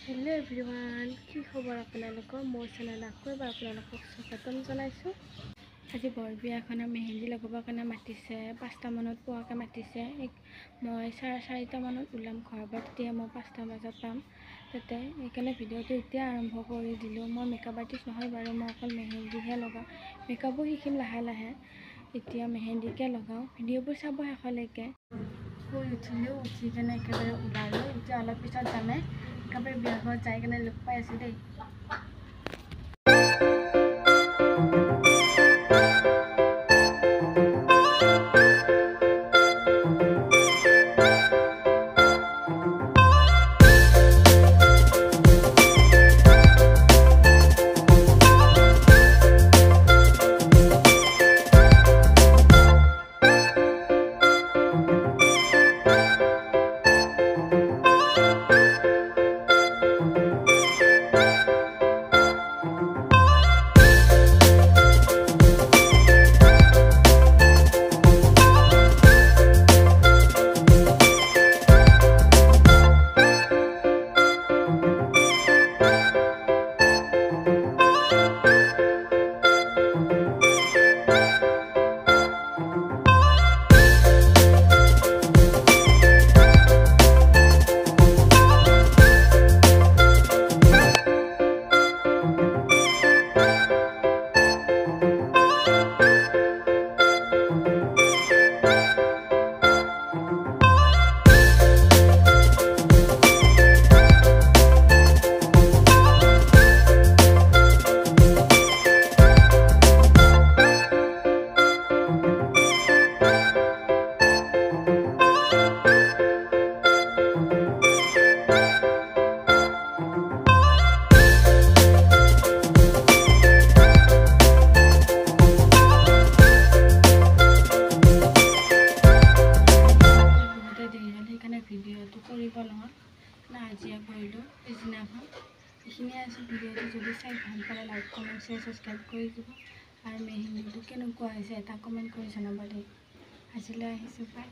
Hello everyone की खबर आपलोगों मोर channel আকৌ এবাৰ আপোনালোকক স্বাগতম জনাইছো। আজি বৰ বিয়াখনৰ মেহেন্দি লগাবৰ কাৰণে মাতিছে 5টা মানত পোৱাকে মাতিছে। মই 4:30 মানত ওলাম ঘৰৰ পৰা, তেতিয়া মই 5টা বজাত পাম তাতে। এইকাৰণে ভিডিঅ'টো এতিয়া আৰম্ভ কৰি দিলোঁ। মই মেকআপ আৰ্টিষ্ট নহয় বাৰু, মই অকল মেহেন্দিহে লগাওঁ। মেকআপো শিকিম লাহে লাহে, এতিয়া মেহেন্দিকে লগাওঁ। ভিডিঅ'বোৰ চাব শেষলৈকে। শুই উঠিলোঁ, উঠি কেনে একেবাৰে ওলালোঁ। এতিয়া অলপ পিছত যামে একেবাৰে বিয়া ঘৰত যাই কেনে লগ পাই আছোঁ দেই। ভিডিঅ'টো কৰিব নহয় না, আজিয়ে কৰিলোঁ পিছদিনাখন। এইখিনিয়ে আছে ভিডিঅ'টো। যদি চাই ভাল পালে লাইক কমেণ্ট শ্বেয়াৰ ছাবস্ক্ৰাইব কৰি দিব। আৰু মেহেন্দিটো কেনেকুৱা হৈছে এটা কমেণ্ট কৰি জনাব দেই। আজিলৈ আহিছোঁ, বাই।